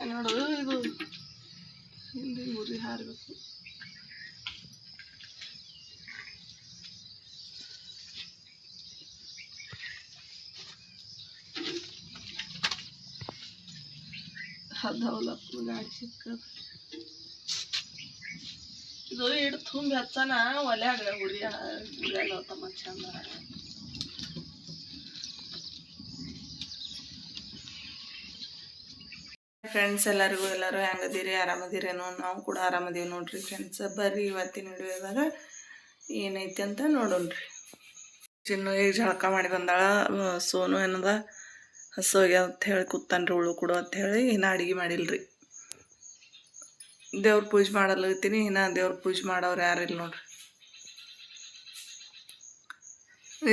ನೋಡು ಇದು ಹಿಂದೆ ಮುರಿ ಹಾರಬೇಕು. ಹದವಲಪ್ಪು ಗಾಡಿ ಸಿಕ್ಕದ ಇದು ಇಟ್ಟು ತುಂಬಿ ಹಚ್ಚನ ಒಲ್ಯಾಗ ಉರಿಯಲ್ಲತ್ತಮ್ಮ ಚಂದ. ಫ್ರೆಂಡ್ಸ್ ಎಲ್ಲರೂ ಹೆಂಗದೀರಿ, ಆರಾಮದಿರೇನೋ? ನಾವು ಕೂಡ ಆರಾಮದೀವಿ ನೋಡ್ರಿ ಫ್ರೆಂಡ್ಸ್. ಬರ್ರಿ ಇವತ್ತಿನ ವಿಡಿಯೋದಾಗ ಏನೈತಿ ಅಂತ ನೋಡೋಣ್ರಿ. ಚಿನ್ನು ಈಗ ಜಳಕ ಮಾಡಿ ಬಂದಾಳ. ಸೋನು ಏನದ ಹಸೋಗಿ ಅಂತ ಹೇಳಿ ಕೂತಾನ್ರಿ, ಉಳು ಕೊಡು ಅಂತ ಹೇಳಿ. ಇನ್ನು ಅಡುಗೆ ಮಾಡಿಲ್ರಿ. ದೇವ್ರ ಪೂಜೆ ಮಾಡಲತ್ತೀನಿ. ಇನ್ನು ದೇವ್ರ ಪೂಜೆ ಮಾಡೋರು ಯಾರಿಲ್ಲ ನೋಡ್ರಿ.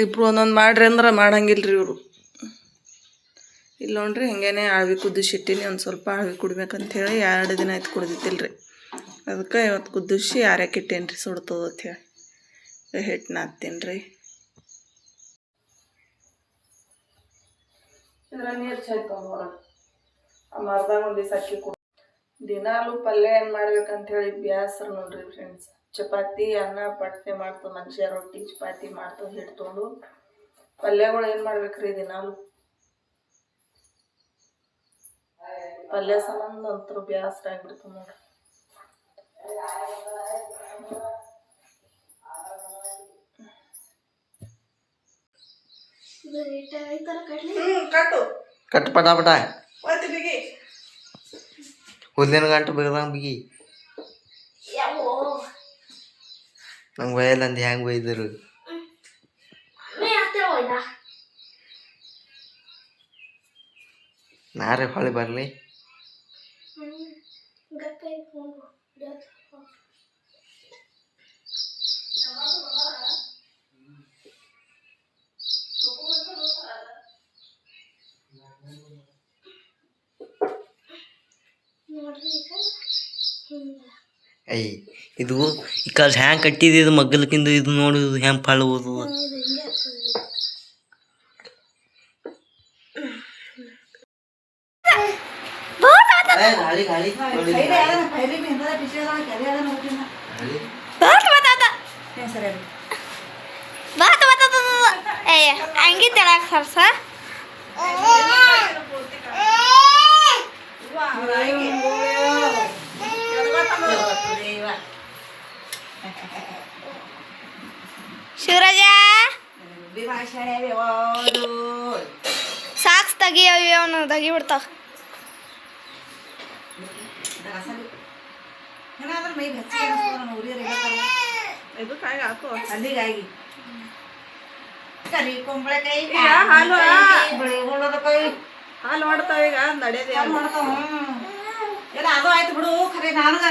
ಇಬ್ರು ಒಂದೊಂದು ಮಾಡ್ರಿ ಅಂದ್ರೆ ಮಾಡಂಗಿಲ್ರಿ ಇವರು. ಇಲ್ಲ ನೋಡ್ರಿ ಹಿಂಗೇನೆ ಆಳ್ವಿ ಕುದಿಸಿಟ್ಟಿನಿ. ಒಂದು ಸ್ವಲ್ಪ ಆಳ್ವಿ ಕುಡ್ಬೇಕಂಥೇಳಿ 2 ದಿನ ಆಯ್ತು ಕುಡ್ದಿತ್ತಿಲ್ರಿ. ಅದಕ್ಕೆ ಇವತ್ತು ಕುದಿಸಿ ಆರ್ಯಾಕಿಟ್ಟೇನಿ ರೀ, ಸುಡ್ತದ ಅಂಥೇಳಿ. ಹಿಟ್ಟನ್ನ ಹಾಕ್ತೀನಿ ರೀ. ಇದ್ರ ನೀರು ಚಾಯ್ತವ ಹೊರಗೆ. ಆ ಮರದಾಗ ಒಂದು ದಿವಸ ಅಕ್ಕಿ ಕೊಡು. ದಿನಾಲು ಪಲ್ಯ ಏನು ಮಾಡ್ಬೇಕಂಥೇಳಿ ಬ್ಯಾಸರ ನೋಡ್ರಿ ಫ್ರೆಂಡ್ಸ್. ಚಪಾತಿ ಅನ್ನ ಪಟ್ನೆ ಮಾಡ್ತದೆ ಮನುಷ್ಯ. ರೊಟ್ಟಿ ಚಪಾತಿ ಮಾಡ್ತದೆ ಹಿಟ್ಟು ತೊಗೊಂಡು. ಪಲ್ಯಗಳು ಏನು ಮಾಡ್ಬೇಕ್ರಿ ದಿನಾಲು? ಪಲ್ಯ ಸಂಬಂಧ ಅಂತೂ ಬ್ಯಾಸರ ಆಗ್ಬಿಡ್ತದೆ ನೋಡ್ರಿ. ಕಟ್ಟು ಪಟಾಪಟ ಹುಲ್ಲಿನ ಗಂಟು ಬಿಗದಂಗೆ ಬಿಗಿ. ನಂಗೆ ಬಯಲ್ಲ ಅಂದು ಹೆಂಗೆ ಬೈದರು? ನಾರೇ ಹೊಳಿ ಬರಲಿ. ಅಯ್ಯ ಇದು ಈ ಕಾಲ ಹ್ಯಾಂಗೆ ಕಟ್ಟಿದೆ ಇದು ಮಗ್ಗಲಕ್ಕಿಂದ. ಇದು ನೋಡಿ ಹೆಂಗೆ ಫಾಳ ಓದುವ. ಹಂಗೆ ತೆಳಕ್ ಸರ್ಸ ಶಿವರಾಜ ಸಾಕ್ಸ್ ತೆಗಿಯವನು ತೆಗಿ ಬಿಡ್ತಾವ. ಹಾಲು ಮಾಡ್ತಾವ ಈಗ ನಡೆಯದೆ ಎಲ್ಲ ಅದು ಆಯ್ತು ಬಿಡು. ಖರೆ ನನಗೆ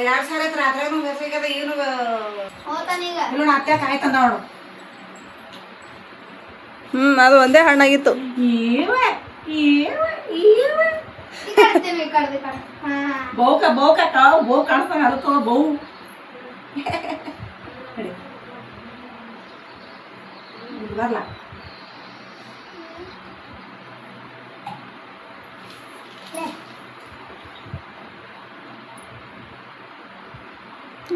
2 ಸಾರಿ ಆಯ್ತು ರಾತ್ರಿಯಾಗ ಬೇಸಿಗದ. ಏನು ಇಲ್ಲ ಅತ್ಯಾಕ ಆಯ್ತಂದ ನೋಡು. ಅದು ಒಂದೇ ಹಣ್ಣಾಗಿತ್ತು. ಬಹುಕ ಬಹು ಕಾಣಿಸ್ತಾನೆ ಅದಕ್ಕ ಬಹು. ಬರ್ಲ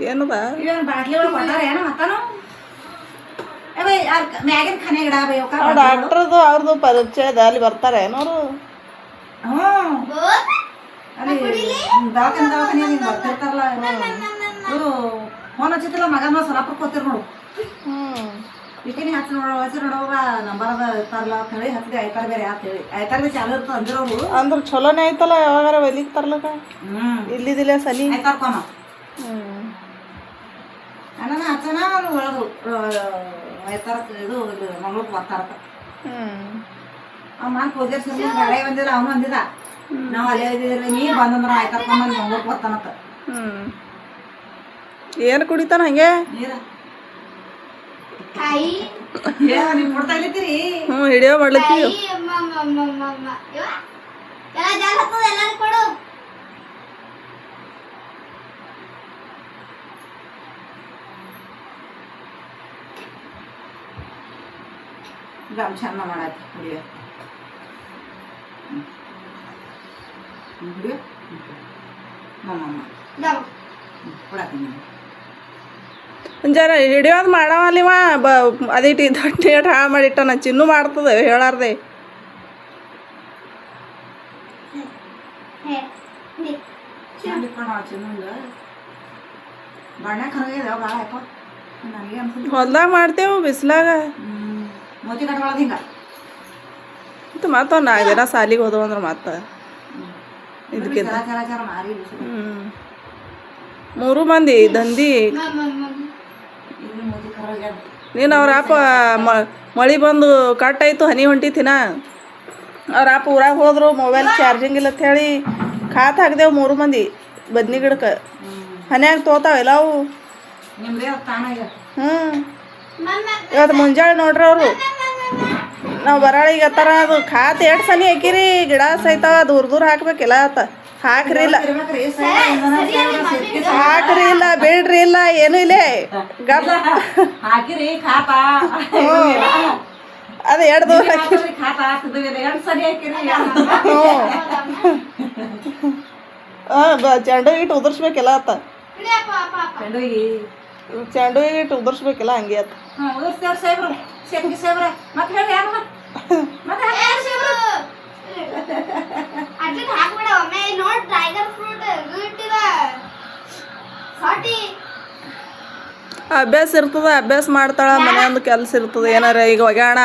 ಏನದ ಇವನ್ ಬಾಟ್ಲಿ ಒಳಗೆ ಕೊಟ್ಟಾರ ಏನೋ ಮತ್ತಾನು. ಮ್ಯಾಗಿನ ಖಾನೆ ಗಿಡ ಡಾಕ್ಟರ್ದು ಅವ್ರದ್ದು ಪರಿಚಯದ ಅಲ್ಲಿ ಬರ್ತಾರೆ ಏನೋರು. ಅಲ್ಲಿ ದವಾಖಾನೆ ಬರ್ತಿರ್ತಾರಲ್ಲ ಇವರು. ಫೋನ್ ಹಚ್ಚಿತ್ತಲ್ಲ ಮಗನ ಸ್ವಲ್ಪ ಕೂತಿರ್ ನೋಡು. ಈಕಿನಿ ಹಚ್ಚಿ ನೋಡುವಾಗ ನಂಬರ್ ಅದ ಇರ್ತಾರಲ್ಲ ಅಂತ ಹೇಳಿ ಹತ್ತಿದೆ. ಆಯ್ತಾರ ಬೇರೆ ಅಂತ ಹೇಳಿ ಆಯ್ತಾರ ಚಾಲು ಇರ್ತದೆ ಅಂದಿರೋರು. ಅಂದ್ರೆ ಚಲೋನೇ ಆಯ್ತಲ್ಲ. ಯಾವಾಗಾರ ಒಲಿಗೆ ತರ್ಲಕ ಇಲ್ಲಿದಿಲ್ಲ ಸಲಿ ಆಯ್ತಾರ್ಕೊನ. ಅನ್ನ ಹಚ್ಚನ ಒಳಗು ಆಯ್ತಾರ ಇದು ಮಂಗ್ಳೂರ್ಗೆ ಬರ್ತಾರತ್ತ. ಮಾನ್ ಪೂಜೆ ಸುಮ್ಮನೆ ಗಾಡಿ ಬಂದಿಲ್ಲ, ಅವನು ಅಂದಿದ ನಾವು ಅಲ್ಲೇ ಇದ್ದಿದ್ರಿ. ನೀ ಬಂದಂದ್ರ ಆಯ್ತಾರ್ಕೊಂಬ ಮಂಗ್ಳೂರ್ಗೆ ಬರ್ತಾನತ್ತ. ಏನು ಕುಡಿತಾನ ಹಂಗೆ? ನೀರ ನೀವು ಕೊಡ್ತಾ ಇಲ್ಲಿದ್ದೀರಿ. ಹಿಡಿಯೋ ಮಾಡ್ಲತ್ತೀವಿ. ಗಮ್ ಚಂದ ಮಾಡತ್ತಿ ಕುಡಿಯ. ಹಿಡಿಯೋ ಮಮ್ಮ ಕೊಡತ್ತೀನಿ ಜರ ಹಿಡಿಯೋದು ಮಾಡವಲ್ಲಿವ ಅದಿಟ್ಟು ದೊಡ್ಡ ಹಾಳು ಮಾಡಿಟ್ಟ ನಾ ಚಿನ್ನು ಮಾಡ್ತದೆ ಹೇಳಾರ್ದೆ ಬಣ್ಣ ಕರಗಿದಾವ ಭಾಳ ಯಾಕೋ ನನಗೆ ಅನ್ಸುತ್ತೆ ಹೊಲ್ದಾಗ ಮಾಡ್ತೇವು ಬಿಸ್ಲಾಗ ಮೋತಿ ಕಟ್ಕೊಳ್ಳೋದು ಹಿಂಗೆ ಮತ್ತು ಒಂದು 4 ದಿನ ಸಾಲಿಗೆ ಹೋದವು ಅಂದ್ರೆ ಮತ್ತೆ ಇದಕ್ಕಿಂತ ಚರ ಚರ ಚರ ಮಾರಿ ಮೂರು ಮಂದಿ ದಂದಿ ಇಲ್ಲಿ ಮೋತಿ ಕರಗ್ಯಾದ ನೀನು ಅವ್ರ ಅಪ್ಪ ಮಳೆ ಬಂದು ಕಟ್ಟಾಯ್ತು ಹನಿ ಹೊಂಟಿತಿನ ಅವ್ರ ಅಪ್ಪ ಊರಾಗ ಹೋದ್ರು ಮೊಬೈಲ್ ಚಾರ್ಜಿಂಗ್ ಇಲ್ಲ ಅಂತ ಹೇಳಿ ಖಾತ್ ಹಾಕ್ದೇವು 3 ಮಂದಿ ಬದ್ನಿ ಗಿಡಕ್ಕೆ ಹನ್ಯಾಗ ತೋತಾವೆಲ್ಲ ಅವು ನಿಮ್ದೇ ತಾನಾಗ ಇವತ್ತು ಮುಂಜಾನೆ ನೋಡ್ರಿ ಅವರು ನಾವು ಬರಾಳಿಗೆ ಥರ ಅದು ಖಾತ್ 2 ಸಲ ಹಾಕಿರಿ ಗಿಡ ಸೈತಾವ ದೂರ ದೂರ ಹಾಕ್ಬೇಕಿಲ್ಲ ಆತ ಹಾಕ್ರಿ ಇಲ್ಲ ಹಾಕ್ರಿ ಇಲ್ಲ ಬೇಡ್ರಿ ಇಲ್ಲ ಏನೂ ಇಲ್ಲೇ ಗಪ್ ಹಾಕಿರಿ ಖಾತಾ ಅದು 2 ದೂರ ಹಾಕಿ ಖಾತಾ ಹಾಕಿದ್ವಿ 2 ಸರಿ ಹಾಕಿರಿ ಚೆಂಡು ಇಟ್ಟು ಉದುರ್ಸ್ಬೇಕಿಲ್ಲ ಆತ ಚೆಂಡುಗಿ ಚೆಂಡು ಇಟ್ಟು ಉದುರ್ಸ್ಬೇಕಿಲ್ಲ ಹಂಗೆ ಆತ ಉದುರ್ಸ್ತಾರ ಸಾಹೇಬ್ರು ಶೇಖಿ ಸಾಹೇಬ್ರ ಮತ್ತೆ ಹೇಳಿ ಯಾರು ಮತ್ತೆ ಅಭ್ಯಾಸ ಇರ್ತದ ಅಭ್ಯಾಸ ಮಾಡ್ತಾಳ ಮನೆಯೊಂದು ಕೆಲಸ ಇರ್ತದ ಏನಾರ ಈಗ ಒಗ್ಯಾಣ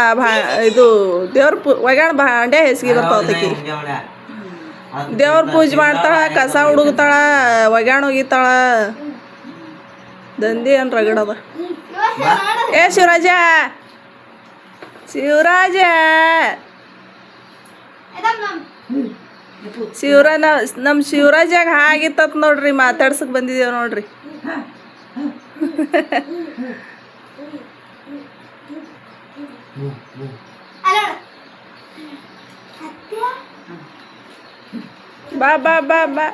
ಇದು ದೇವ್ರ ಒಗ್ಯಾಣ ಭಾಂಡೆ ಹೆಸ್ಗಿ ಬರ್ತಾವತಕಿ ದೇವ್ರ ಪೂಜೆ ಮಾಡ್ತಾಳ ಕಸ ಹುಡುಗ್ತಾಳ ಒಗ್ಯಾಣ ಒಗಿತಾಳ ದಂಧಿ ಏನು ರಗಡದ ಏ ಶಿವರಾಜ ಶಿವರಾಜ ನಮ್ಮ ಶಿವರಾಜಾಗ ಹಾಗಿತ್ತತ್ ನೋಡ್ರಿ ಮಾತಾಡ್ಸಕ್ ಬಂದಿದ್ದೇವೆ ನೋಡ್ರಿ ಬಾ ಬಾ ಬಾ ಬಾ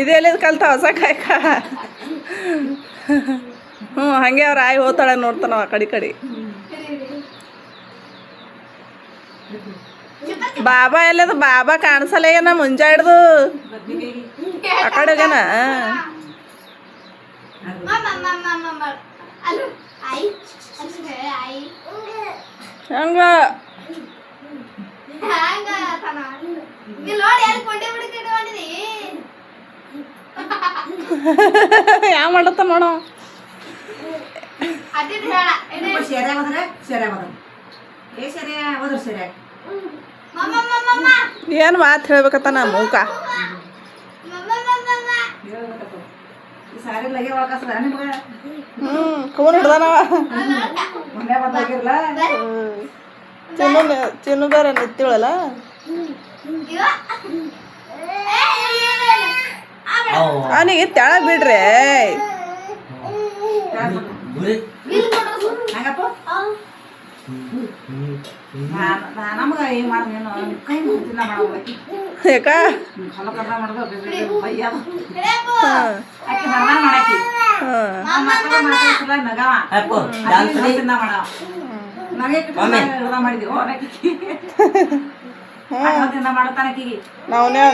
ಇದೆಲ್ಲಿದ್ ಕಲ್ತ ಹೊಸ ಕಾಯ್ಕ ಹಂಗೆ ಅವ್ರ ಆಯಿ ಹೋತಾಳೆ ನೋಡ್ತಾನವ ಕಡೆ ಬಾಬಾ ಎಲ್ಲದ ಬಾಬಾ ಕಾಣಿಸಲ್ಲ ಏನ ಮುಂಜಾ ಹಿಡ್ದು ಆ ಕಡೆ ಹೋಗ್ಯಾನ ಹಂಗ ಯಾವ ಮಾಡತ್ತ ನೋಡೋ ಸೆರೆ ಹೋದ್ರೆ ಸೆರೆ ಹೋದ ಏ ಸೆರೆ ಹೋದ್ರ ಸೆರೆ ಏನು ಮಾತು ಹೇಳ್ಬೇಕತ್ತ ನಾ ಮೂಕ ಈ ಸಾರಿ ಲಗೆ ಒಳಕಸದ ನಿಮ್ಗೆ ಕವನ್ ಹಿಡ್ದಾನವ ಮೊನ್ನೆ ಬಂದಾಗಿರ್ಲ ಚಿನ್ನು ಬೇರೆ ನಿಂತಿಳಲ್ಲ ಅವನಿಗೆ ತೆಳಗ್ ಬಿಡ್ರಿ ಹಂಗಪ್ಪ ನಮ್ಗೆ ಏನು ಮಾಡೋದೇನು ಕೈ ಮುಗಿತಿಲ್ಲ ಮಾಡೋದು ಯಾಕ ಹೊಲ ಕರ್ದ ಮಾಡೋದು ಬೈಯೋದು ಆಕೆ ಹರ್ದಾನ ಮಾಡಾಕಿ ಮಾತಾಡ್ಸಲ್ಲ ನಗವ ಮಾಡವ ನನಗೆ ಹೃದಯ ಮಾಡಿದೆವು ದಿನ ಮಾಡತಾನಕಿಗೆ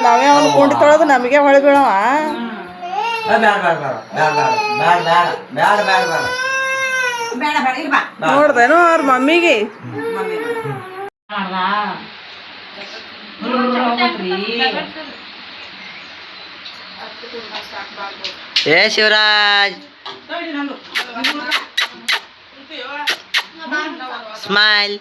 ನಾವೇ ಅವ್ನು ಕುಂಡಿ ತೊಳೆದು ನಮಗೆ ಹೊಳೆ ಬೀಳವ ಬೇಡ ಬೇಡ ಇಲ್ಲಿ ಬಾ ನೋಡ್ದೇನು ಅವ್ರ ಮಮ್ಮಿಗೆ ಏ ಶಿವರಾಜ್ ಸ್ಮೈಲ್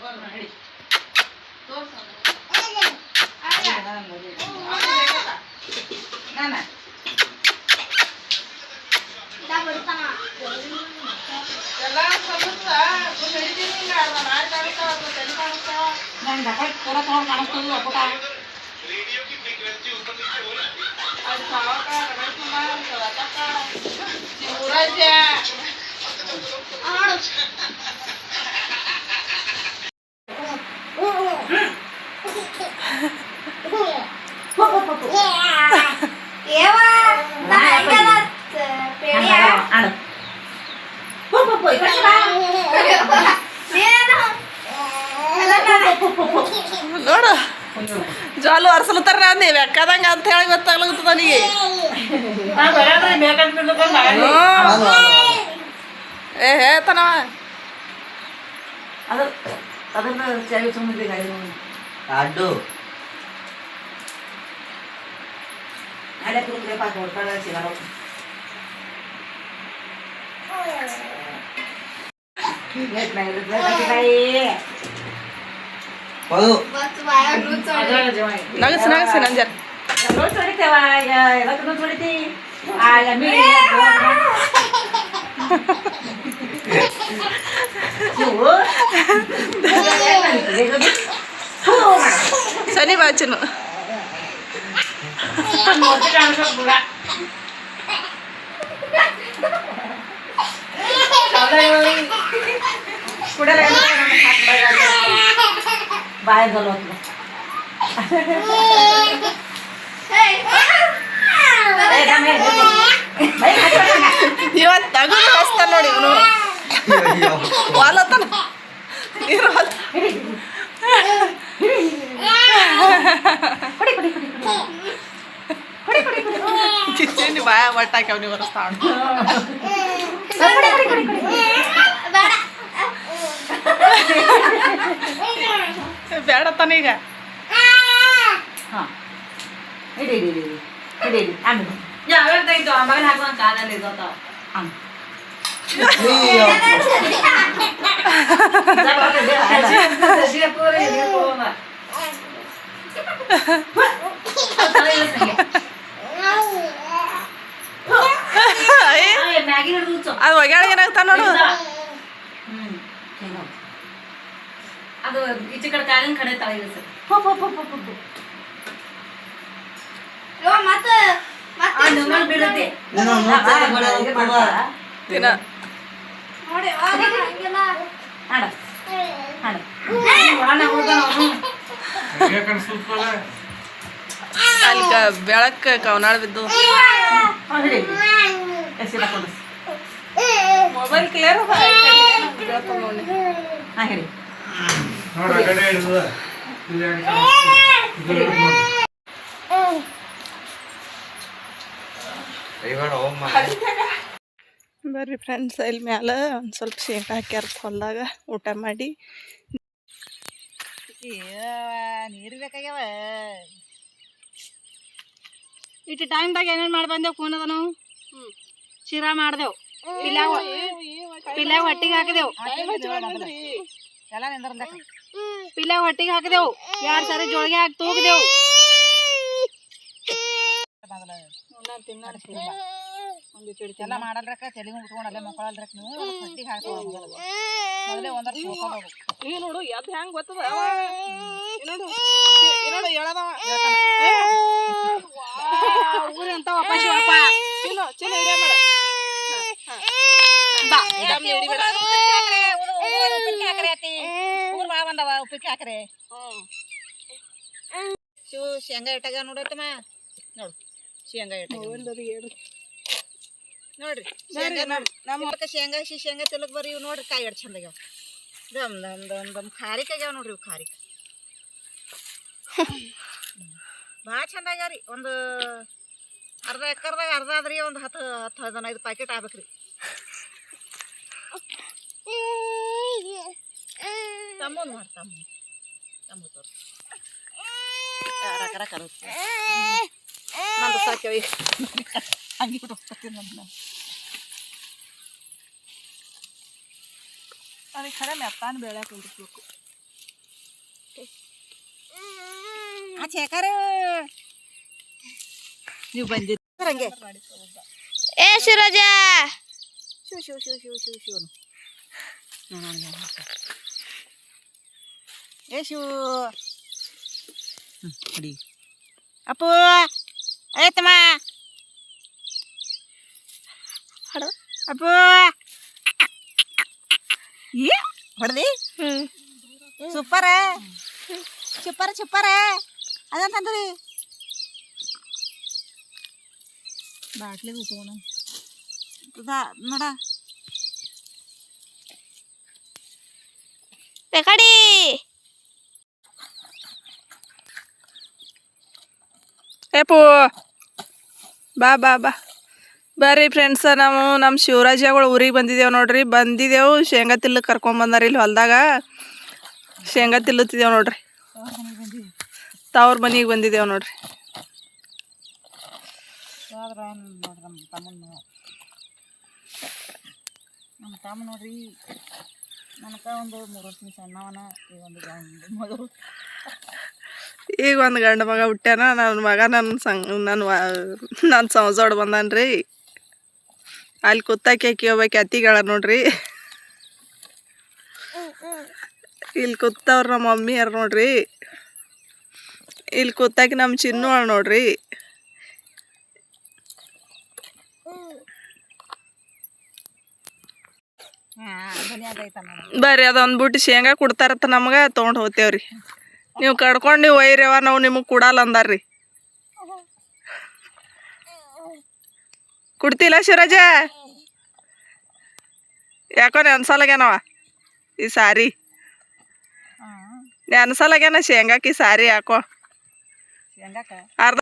ನೋಡು ಜ್ವಾಲು ಅರ್ಸಲತ್ತಾರ ನೀವು ಬೆಕ್ಕದಂಗ ಅಂತ ಹೇಳಿ ಗೊತ್ತಾಗ್ಲಾಗ್ತದ ನನಗೆ. ಏ ಹೇಳ್ತಾನವ ಅದನ್ನ ಚಾವಿ ಸುಮ್ಮನೆ ಗಾಡಿ ಅಡ್ಡು ಅಲ್ಲೇ ಕುರುಕ್ರೆ ಪಾಕ ಹೊಡ್ಕೊಳ್ಳೋ ಸಿಗಲ್ಲ. ಹೌದು ನಗಸ್ ನಗಸಿ ನಂಜರ್ ನೋಡ್ ಹೊಡಿತೇವ ಎದಕ್ಕೆ ನೋಡ್ ಹೊಡಿತಿ ಸನಿ ಬಾಚನು ಬಾಯ ಗಲೋ ಇವತ್ತು ತಗದು ಹಸ್ತಾನ ನೋಡಿ ಇವನು ವಾಲತ್ತಾನ ನೀರು ಕಿಚ್ಚಿ ಬಾಯ ಬಟ್ಟಾಕಿ ಅವ್ನಿಗೆ ಬರಸ್ತಾವ ಬೇಡ ತಾನೀಗ ಹಿಡಿ ಹಿಡಿ ಹಿಡಿ ಹಿಡಿ ಆಮೇಲೆ ಯಾವ್ಯಾವ ತೆಗಿತು ಆ ಮಗನ ಹಾಕುವ ಕಾಲಲ್ಲಿ ಗೊತ್ತಾವ ಅದು ಒಗ್ಯಾಳ ಏನಾಗ್ತಾನ ನೋಡು. ಅದು ಈಚೆ ಕಡೆ ಕಾಲಿನ ಕಡೆ ತಳಗಿದೆ ಸರ್. ಬಿಡುತ್ತೆ ದಿನ ಹಾಡ ಹಾಡ ಅಲ್ಲಿ ಬೆಳಕ್ ಕವನಾಳ ಬಿದ್ದು ಮೊಬೈಲ್ ಕ್ಲಿಯರ್ ಹಾಂ ಹೇಳಿ ಬರ್ರಿ ಫ್ರೆಂಡ್ಸ್, ಇಲ್ಲಿ ಮ್ಯಾಲ ಒಂದು ಸ್ವಲ್ಪ ಶೇಂಗಾ ಹಾಕ್ಯಾರ ಹೊಲ್ದಾಗ. ಊಟ ಮಾಡಿ ನೀರು ಬೇಕಾಗ್ಯಾವ. ಇಟ್ಟು ಟೈಮ್ದಾಗ ಏನೇನು ಮಾಡಿ ಬಂದೆವು ಕೂನದ ನಾವು ಶಿರಾ ಮಾಡ್ದೆವು, ಪಿಲ್ಯಾಗ ಹೊಟ್ಟಿಗೆ ಹಾಕಿದೆವು, ಎಲ್ಲ ನಿಂದ್ರಂದ ಪಿಲ್ಯಾಗ ಹೊಟ್ಟಿಗೆ ಹಾಕಿದೆವು, 2 ಸಾರಿ ಜೋಳಿಗೆ ಹಾಕಿ ತೂಗಿದೆವು. ಎಲ್ಲ ಮಾಡಲ್ರಕ್ಕ ತಲೆಗೂ ಉಟ್ಕೊಂಡಲ್ಲ ಮಕ್ಕಳಲ್ರಕ್ಕ ನೀವು ಹೊಟ್ಟಿಗೆ ಹಾಕೋ ಮೊದಲೇ ಒಂದರ ಈಗ ನೋಡು ಎದ್ದು ಹೆಂಗೆ ಗೊತ್ತದ ನೋಡು ನೋಡು ಹೇಳದವ ಊರಿ ಅಂತ ವಾಪಸ್ ಶಿವಪ್ಪ ಚಿನ್ನು ಚಿನ್ನು ಹಿಡಿಯ ಮಾಡ ಊರ್ ಬಾ ಬಂದವ ಉಪ್ಪಿಟ್ಟು ಹಾಕ್ರೆ. ಶಿವ ಶೇಂಗಾ ಇಟ್ಟಾಗ ನೋಡತ್ತಮ್ಮ ನೋಡು ಶೇಂಗಾ ಇಟ್ಟಾಗ ನೋಡ್ರಿ ಶೇಂಗಾ ನಮ್ಮ ಶೇಂಗಾ ಶೇಂಗಾ ತಿಲಕ್ ಬರ್ರಿ ಇವ್ ನೋಡ್ರಿ ಕಾಯಿ ಎಡ್ ಚಂದಾಗ್ಯಾವ. ದಮ್ ದಮ್ ದಮ್ ದಮ್ ಖಾರಿಕ್ ಆಗ್ಯಾವ ನೋಡ್ರಿ ಇವು ಖಾರಿಕ್ ಭಾಳ ಚಂದ ಆಗ್ಯಾವ್ರಿ. ಒಂದು ಅರ್ಧ ಎಕರ್ದಾಗ ಅರ್ಧ ಆದ್ರಿ ಒಂದು 10-15 ಪ್ಯಾಕೆಟ್ ಆಗ್ಬೇಕ್ರಿ. ತಮ್ಮನ್ ಮಾಡಿ ತಮ್ಮ ತೋರ್ಸಿ ರಕರ ಕಲಸ್ ನಂದು ಸಾಕ್ಯಾವ ಈಗ ಹಂಗೆ ಬಿಟ್ಟು ಅದಕ್ಕೆ ಖರೆ ಮೆತ್ತಾನ ಬೇಳೆ ಕುಂದಿರ್ಬೇಕು. ಆ ಚೇಕಾರ ನೀವು ಬಂದಿದ್ದು ಹಂಗೆ ಏ ಶಿವರಾಜ, ಶಿವ ಶಿವ ಶಿವ ಶಿವ ಶಿವ ಶಿವನು ಏ ಶಿವ ಅಡಿ ಅಪ್ಪು ಆಯ್ತಮ್ಮ ಅಪ್ಪು ಏ ಹೊಡೆದಿ ಸೂಪರ ಚುಪ್ಪರ ಚುಪ್ಪರ ಅದಂತಂದ್ರಿ ಬಾಟ್ಲಿಗೆ ಉತ್ಕೋಣ ನೋಡ ರೆಕಾಡಿ ಏಪು ಬಾ ಬಾ ಬಾ ಬರ್ರಿ ಫ್ರೆಂಡ್ಸ, ನಾವು ನಮ್ಮ ಶಿವರಾಜಗಳು ಊರಿಗೆ ಬಂದಿದ್ದೇವೆ ನೋಡ್ರಿ. ಬಂದಿದ್ದೆವು ಶೇಂಗಾ ತಿಲ್ಲಕ್ಕೆ ಕರ್ಕೊಂಬಂದಾರ ಇಲ್ಲಿ ಹೊಲ್ದಾಗ. ಶೇಂಗಾ ತಿಲ್ಲುತ್ತಿದ್ದೇವೆ ನೋಡ್ರಿ. ತವ್ರ ಮನೆಗೆ ಬಂದಿದ್ದೇವೆ ನೋಡ್ರಿ. ನಮ್ಮ ತಮ್ಮ ನೋಡ್ರಿ ನನಕ ಒಂದು 3 ವರ್ಷ ಸಣ್ಣವನ, ಈಗ ಒಂದು ಗಂಡು ಮಗ ಹುಟ್ಟ್ಯಾನ. ನನ್ನ ಮಗ ನನ್ನ ಸಂಸೋಡ್ ಬಂದಾನ್ರಿ. ಅಲ್ಲಿ ಕುತ್ತಾಕಿ ಹೋಗ್ಬೇಕು ಅತ್ತಿಗಳ ನೋಡ್ರಿ. ಇಲ್ಲಿ ಕೂತವ್ರ ನಮ್ಮ ಮಮ್ಮಿಯರು ನೋಡ್ರಿ. ಇಲ್ಲಿ ಕೂತಾಕಿ ನಮ್ಮ ಚಿನ್ನು ನೋಡ್ರಿ. ಬರ್ರಿ ಅದೊಂದು ಬುಟ್ಟಿ ಶೇಂಗಾ ಕೊಡ್ತಾರತ್ತ ನಮ್ಗೆ, ತೊಗೊಂಡು ಹೋಗ್ತೇವ್ರಿ. ನೀವು ಕಡ್ಕೊಂಡು ನೀವು ಒಯ್ಯರವ, ನಾವು ನಿಮಗೆ ಕೊಡಲ್ಲ ಅಂದಾರ್ರಿ. ಕೊಡ್ತಿಲ್ಲ ಶಿವರಾಜ? ಯಾಕೋ ನೆನ್ಸಲಾಗ್ಯಾನವ ಈ ಸಾರಿ. ನೆನ್ಸಲಾಗ್ಯಾನ ಶೇಂಗಾಕಿ ಸಾರಿ ಯಾಕೋ. ಅರ್ಧ